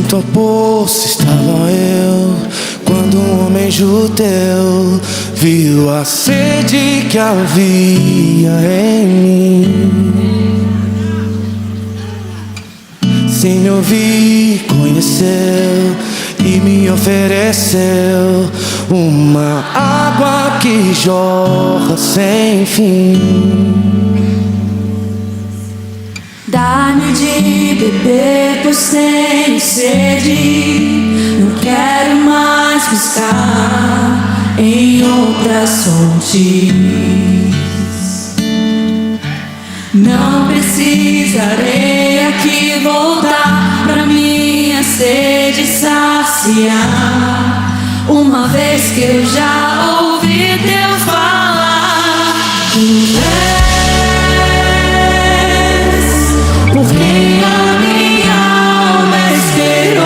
tua poça estava eu, quando um homem judeu viu a sede que havia em mim. Sem me ouvir, conheceu e me ofereceu uma água que jorra sem fim. Dá-me de beber, pois tenho sede. Não quero mais buscar em outras fontes. Não precisarei aqui voltar pra minha sede saciar, uma vez que eu já ouvi Deus falar. Por quem a minha alma esperou,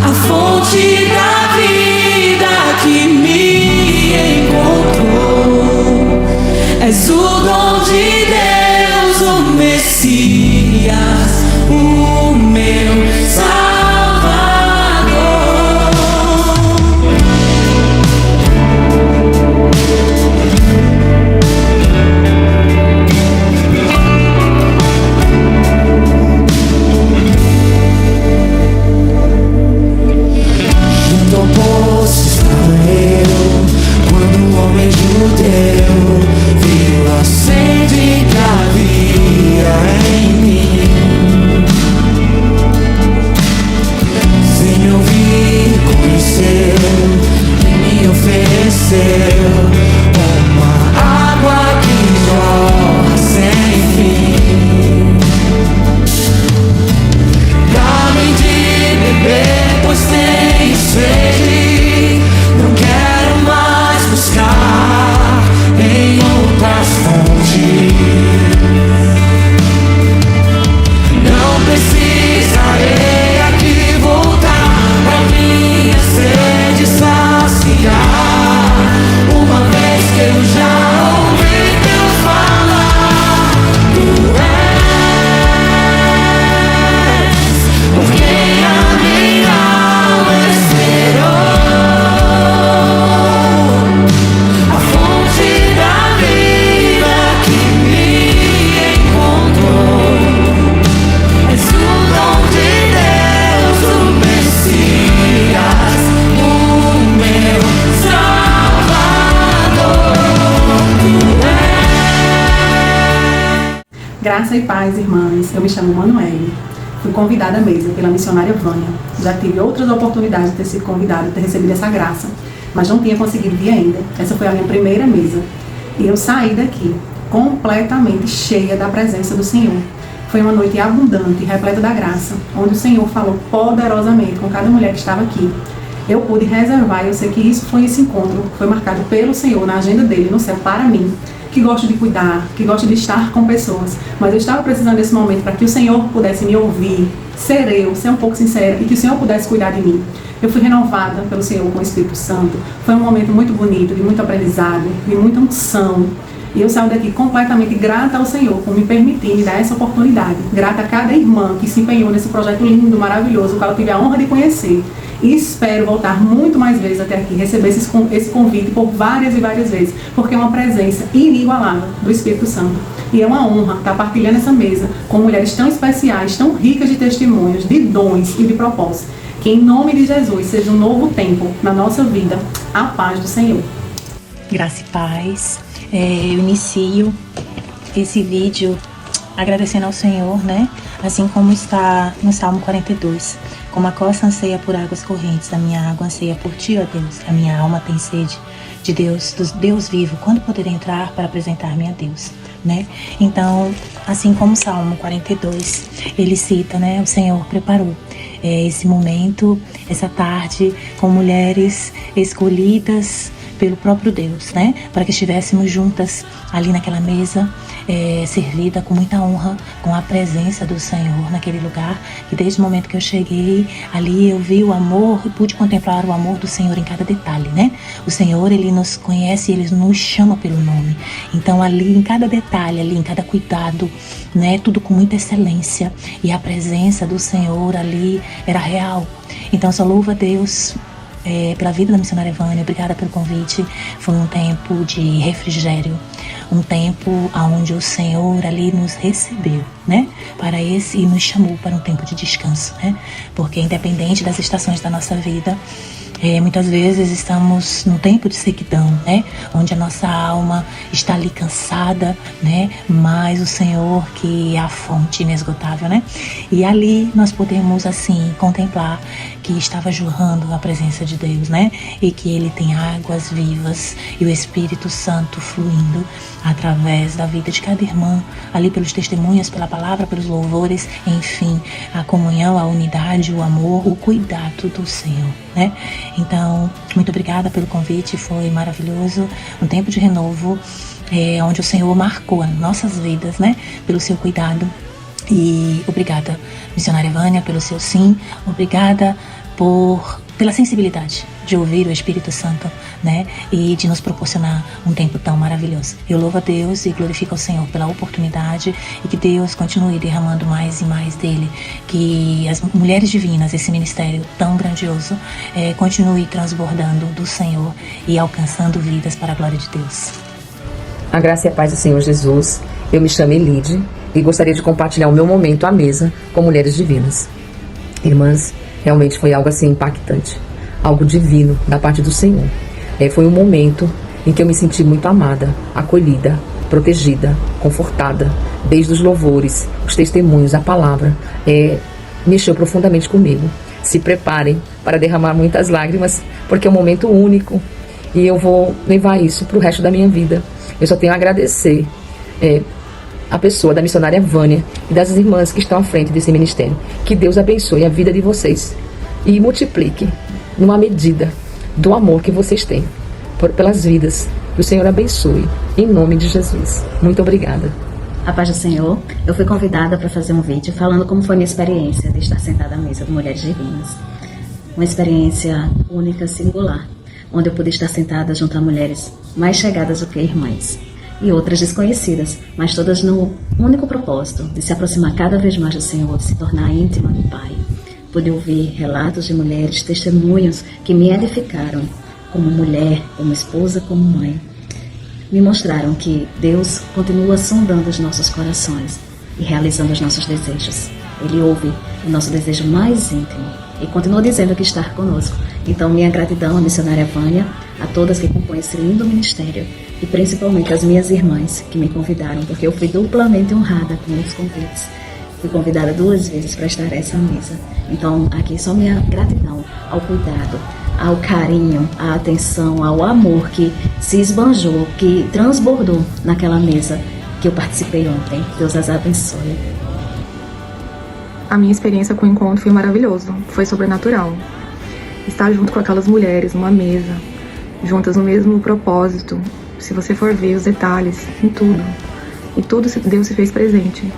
a fonte da vida que me encontrou. És o dom de Deus, o Messias, o meu Salvador. Junto ao poço estava eu, quando um homem judeu viu a sede que havia em mim. Sem me ouvir, conheceu e me ofereceu uma água que jorra sem fim. Dá-me de beber, pois tenho sede. Não quero mais buscar em outras fontes. Não precisarei aqui voltar pra minha sede saciar, uma vez que eu já ouvi Deus falar. Tu és por quem a minha alma esperou, a fonte da vida que me encontrou. És o dom de Deus, o Messias, o meu Salvador. Tu és. Graça e paz, irmãs. Eu me chamo Manuele. Fui convidada à mesa pela missionária Vânia. Já tive outras oportunidades de ter sido convidada, de ter recebido essa graça, mas não tinha conseguido vir ainda. Essa foi a minha primeira mesa. E eu saí daqui completamente cheia da presença do Senhor. Foi uma noite abundante, repleta da graça, onde o Senhor falou poderosamente com cada mulher que estava aqui. Eu pude reservar, e eu sei que isso foi esse encontro, foi marcado pelo Senhor na agenda dele, no céu, para mim, que gosto de cuidar, que gosto de estar com pessoas. Mas eu estava precisando desse momento para que o Senhor pudesse me ouvir, ser eu, ser um pouco sincera, e que o Senhor pudesse cuidar de mim. Eu fui renovada pelo Senhor com o Espírito Santo. Foi um momento muito bonito, de muito aprendizado, de muita unção. E eu saio daqui completamente grata ao Senhor por me permitir me dar essa oportunidade. Grata a cada irmã que se empenhou nesse projeto lindo, maravilhoso, o qual eu tive a honra de conhecer. E espero voltar muito mais vezes até aqui, receber esse convite por várias e várias vezes, porque é uma presença inigualável do Espírito Santo. E é uma honra estar partilhando essa mesa com mulheres tão especiais, tão ricas de testemunhos, de dons e de propósitos. Que em nome de Jesus seja um novo tempo na nossa vida. A paz do Senhor. Graça e paz. Eu inicio esse vídeo agradecendo ao Senhor, né? Assim como está no Salmo 42. Como a costa anseia por águas correntes, a minha água anseia por ti, ó Deus. A minha alma tem sede de Deus, do Deus vivo. Quando poderei entrar para apresentar-me a Deus, né? Então, assim como o Salmo 42, ele cita, né? O Senhor preparou esse momento, essa tarde, com mulheres escolhidas, pelo próprio Deus, né? Para que estivéssemos juntas ali naquela mesa, servida com muita honra, com a presença do Senhor naquele lugar, que desde o momento que eu cheguei ali eu vi o amor e pude contemplar o amor do Senhor em cada detalhe, né? O Senhor, Ele nos conhece, Ele nos chama pelo nome. Então ali em cada detalhe, ali em cada cuidado, né? Tudo com muita excelência, e a presença do Senhor ali era real. Então só louvo a Deus pela vida da missionária Vânia. Obrigada pelo convite. Foi um tempo de refrigério, um tempo onde o Senhor ali nos recebeu, né? E nos chamou para um tempo de descanso, né? Porque independente das estações da nossa vida, muitas vezes estamos num tempo de sequidão, né? Onde a nossa alma está ali cansada, né? Mas o Senhor, que é a fonte inesgotável, né? E ali nós podemos, assim, contemplar que estava jorrando a presença de Deus, né? E que Ele tem águas vivas e o Espírito Santo fluindo através da vida de cada irmã, ali pelos testemunhos, pela palavra, pelos louvores, enfim, a comunhão, a unidade, o amor, o cuidado do Senhor, né? Então, muito obrigada pelo convite, foi maravilhoso, um tempo de renovo, onde o Senhor marcou as nossas vidas, né? Pelo seu cuidado. E obrigada, missionária Vânia, pelo seu sim, obrigada pela sensibilidade de ouvir o Espírito Santo, né? E de nos proporcionar um tempo tão maravilhoso. Eu louvo a Deus e glorifico ao Senhor pela oportunidade, e que Deus continue derramando mais e mais dele, que as mulheres divinas, esse ministério tão grandioso, continue transbordando do Senhor e alcançando vidas para a glória de Deus. A graça e a paz do Senhor Jesus. Eu me chamo Elide e gostaria de compartilhar o meu momento à mesa com mulheres divinas. Irmãs, realmente foi algo assim impactante, algo divino da parte do Senhor. Foi um momento em que eu me senti muito amada, acolhida, protegida, confortada, desde os louvores, os testemunhos, a palavra, mexeu profundamente comigo. Se preparem para derramar muitas lágrimas, porque é um momento único e eu vou levar isso para o resto da minha vida. Eu só tenho a agradecer a pessoa da missionária Vânia e das irmãs que estão à frente desse ministério. Que Deus abençoe a vida de vocês e multiplique numa medida do amor que vocês têm pelas vidas. Que o Senhor abençoe, em nome de Jesus. Muito obrigada. A paz do Senhor. Eu fui convidada para fazer um vídeo falando como foi minha experiência de estar sentada à mesa com mulheres divinas. Uma experiência única, singular, onde eu pude estar sentada junto a mulheres mais chegadas do que irmãs e outras desconhecidas, mas todas no único propósito de se aproximar cada vez mais do Senhor, de se tornar íntima do Pai. Pude ouvir relatos de mulheres, testemunhos que me edificaram como mulher, como esposa, como mãe. Me mostraram que Deus continua sondando os nossos corações e realizando os nossos desejos. Ele ouve o nosso desejo mais íntimo e continua dizendo que está conosco. Então, minha gratidão à missionária Vânia, a todas que compõem esse lindo ministério e principalmente às minhas irmãs que me convidaram, porque eu fui duplamente honrada com os convites. Fui convidada 2 vezes para estar a essa mesa. Então, aqui só minha gratidão ao cuidado, ao carinho, à atenção, ao amor que se esbanjou, que transbordou naquela mesa que eu participei ontem. Deus as abençoe. A minha experiência com o encontro foi maravilhoso, foi sobrenatural. Estar junto com aquelas mulheres numa mesa, juntas no mesmo propósito, se você for ver os detalhes, em tudo Deus se fez presente.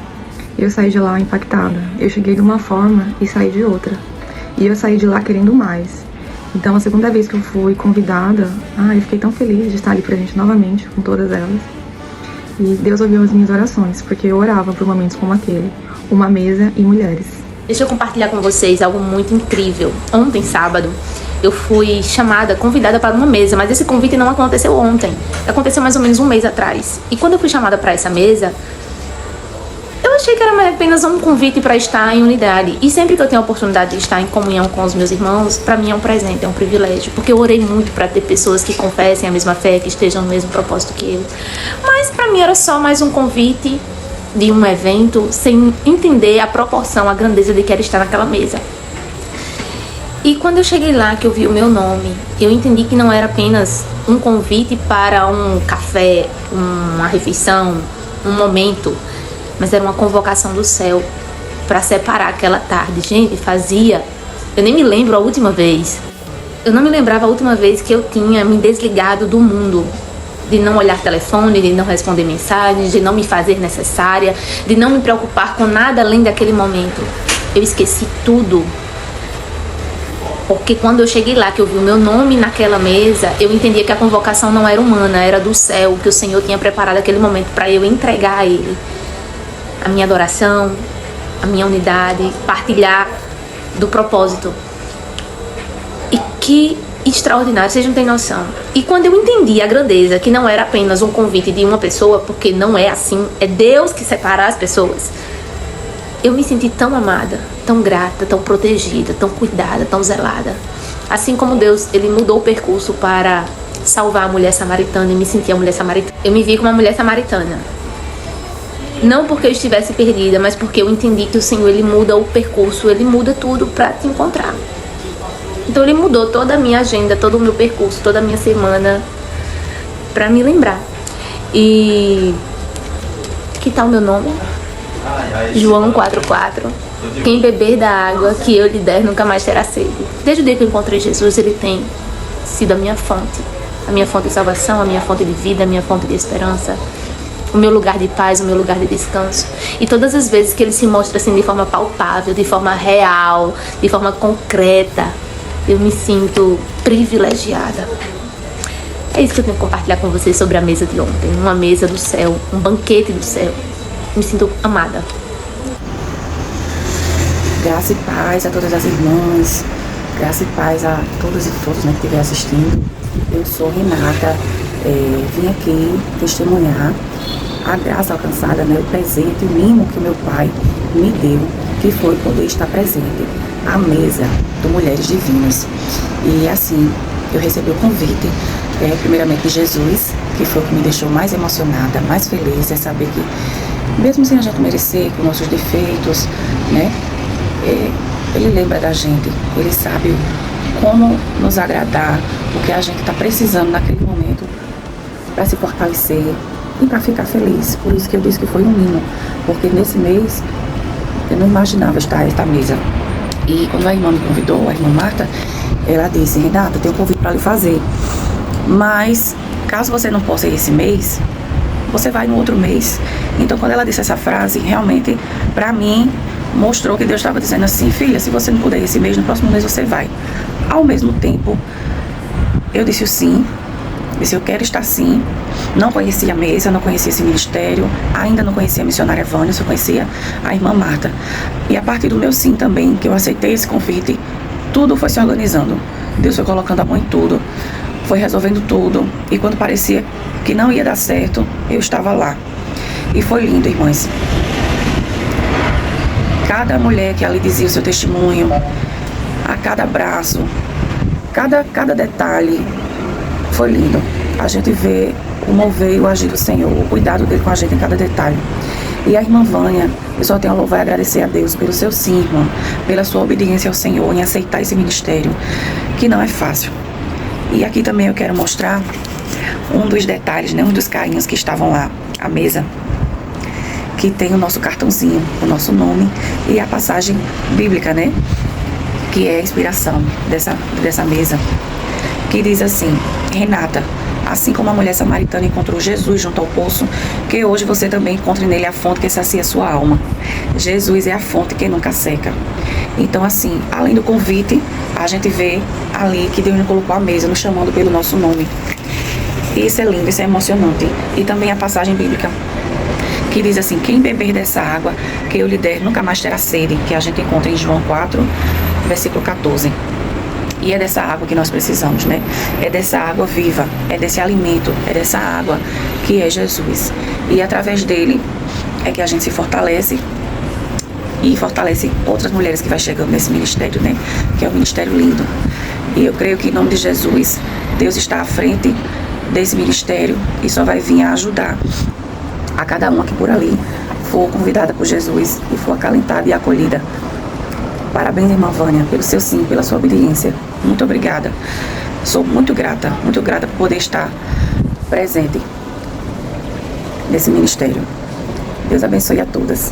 Eu saí de lá impactada, eu cheguei de uma forma e saí de outra, e eu saí de lá querendo mais. Então, a segunda vez que eu fui convidada, eu fiquei tão feliz de estar ali presente novamente com todas elas. E Deus ouviu as minhas orações, porque eu orava por momentos como aquele, uma mesa e mulheres. Deixa eu compartilhar com vocês algo muito incrível. Ontem, sábado, eu fui convidada para uma mesa, mas esse convite não aconteceu ontem. Aconteceu mais ou menos um mês atrás. E quando eu fui chamada para essa mesa, eu achei que era apenas um convite para estar em unidade. E sempre que eu tenho a oportunidade de estar em comunhão com os meus irmãos, para mim é um presente, é um privilégio. Porque eu orei muito para ter pessoas que confessem a mesma fé, que estejam no mesmo propósito que eu. Mas para mim era só mais um convite de um evento, sem entender a proporção, a grandeza de que era estar naquela mesa. E quando eu cheguei lá, que eu vi o meu nome, eu entendi que não era apenas um convite para um café, uma refeição, um momento, mas era uma convocação do céu para separar aquela tarde. Gente, eu nem me lembro a última vez. Eu não me lembrava a última vez que eu tinha me desligado do mundo. De não olhar telefone, de não responder mensagens, de não me fazer necessária, de não me preocupar com nada além daquele momento. Eu esqueci tudo. Porque quando eu cheguei lá, que eu vi o meu nome naquela mesa, eu entendia que a convocação não era humana, era do céu, que o Senhor tinha preparado aquele momento para eu entregar a Ele a minha adoração, a minha unidade, partilhar do propósito. E que extraordinário, vocês não têm noção. E quando eu entendi a grandeza, que não era apenas um convite de uma pessoa, porque não é assim, é Deus que separa as pessoas, eu me senti tão amada, tão grata, tão protegida, tão cuidada, tão zelada. Assim como Deus, Ele mudou o percurso para salvar a mulher samaritana e me senti a mulher samaritana. Eu me vi como uma mulher samaritana. Não porque eu estivesse perdida, mas porque eu entendi que o Senhor, Ele muda o percurso, Ele muda tudo para te encontrar. Então Ele mudou toda a minha agenda, todo o meu percurso, toda a minha semana para me lembrar. E que tal o meu nome? João 4,4. Quem beber da água que eu lhe der nunca mais terá sede. Desde o dia que eu encontrei Jesus, Ele tem sido a minha fonte de salvação, a minha fonte de vida, a minha fonte de esperança, o meu lugar de paz, o meu lugar de descanso. E todas as vezes que Ele se mostra assim de forma palpável, de forma real, de forma concreta, eu me sinto privilegiada. É isso que eu tenho que compartilhar com vocês sobre a mesa de ontem. Uma mesa do céu, um banquete do céu. Me sinto amada. Graça e paz a todas as irmãs, graça e paz a todas e todos, né, que estiver assistindo. Eu sou Renata, vim aqui testemunhar a graça alcançada, né, o presente, o mimo que o meu pai me deu, que foi poder estar presente à mesa do Mulheres Divinas. E assim, eu recebi o convite, primeiramente de Jesus, que foi o que me deixou mais emocionada, mais feliz, é saber que, mesmo sem a gente merecer, com nossos defeitos, né, Ele lembra da gente, Ele sabe como nos agradar, o que a gente está precisando naquele momento para se fortalecer e para ficar feliz. Por isso que eu disse que foi um mimo, porque nesse mês eu não imaginava estar à mesa. E quando a irmã me convidou, a irmã Marta, ela disse: Renata, tem um convite para lhe fazer, mas caso você não possa ir esse mês, você vai no outro mês. Então, quando ela disse essa frase, realmente, para mim, mostrou que Deus estava dizendo assim: filha, se você não puder ir esse mês, no próximo mês você vai. Ao mesmo tempo, eu disse o sim, disse eu quero estar sim. Não conhecia a mesa, não conhecia esse ministério, ainda não conhecia a missionária Vânia, só conhecia a irmã Marta. E a partir do meu sim também, que eu aceitei esse convite, tudo foi se organizando. Deus foi colocando a mão em tudo, foi resolvendo tudo. E quando parecia que não ia dar certo, eu estava lá. E foi lindo, irmãs. Cada mulher que ali dizia o seu testemunho, a cada abraço, cada detalhe, foi lindo. A gente vê o mover e o agir do Senhor, o cuidado dele com a gente em cada detalhe. E a irmã Vânia, eu só tenho a louvar e agradecer a Deus pelo seu sim, irmã, pela sua obediência ao Senhor em aceitar esse ministério, que não é fácil. E aqui também eu quero mostrar um dos detalhes, né, um dos carinhos que estavam lá, a mesa, que tem o nosso cartãozinho, o nosso nome e a passagem bíblica, né, que é a inspiração dessa mesa, que diz assim: Renata, assim como a mulher samaritana encontrou Jesus junto ao poço, que hoje você também encontre nele a fonte que sacia sua alma. Jesus é a fonte que nunca seca. Então, assim, além do convite, a gente vê ali que Deus nos colocou à mesa, nos chamando pelo nosso nome. Isso é lindo, isso é emocionante. E também a passagem bíblica, que diz assim: quem beber dessa água que eu lhe der nunca mais terá sede, que a gente encontra em João 4, versículo 14. E é dessa água que nós precisamos, né? É dessa água viva, é desse alimento, é dessa água que é Jesus. E através dele é que a gente se fortalece e fortalece outras mulheres que vai chegando nesse ministério, né? Que é um ministério lindo. E eu creio que em nome de Jesus, Deus está à frente desse ministério e só vai vir a ajudar a cada uma que por ali for convidada por Jesus e for acalentada e acolhida. Parabéns, irmã Vânia, pelo seu sim, pela sua obediência. Muito obrigada. Sou muito grata por poder estar presente nesse ministério. Deus abençoe a todas.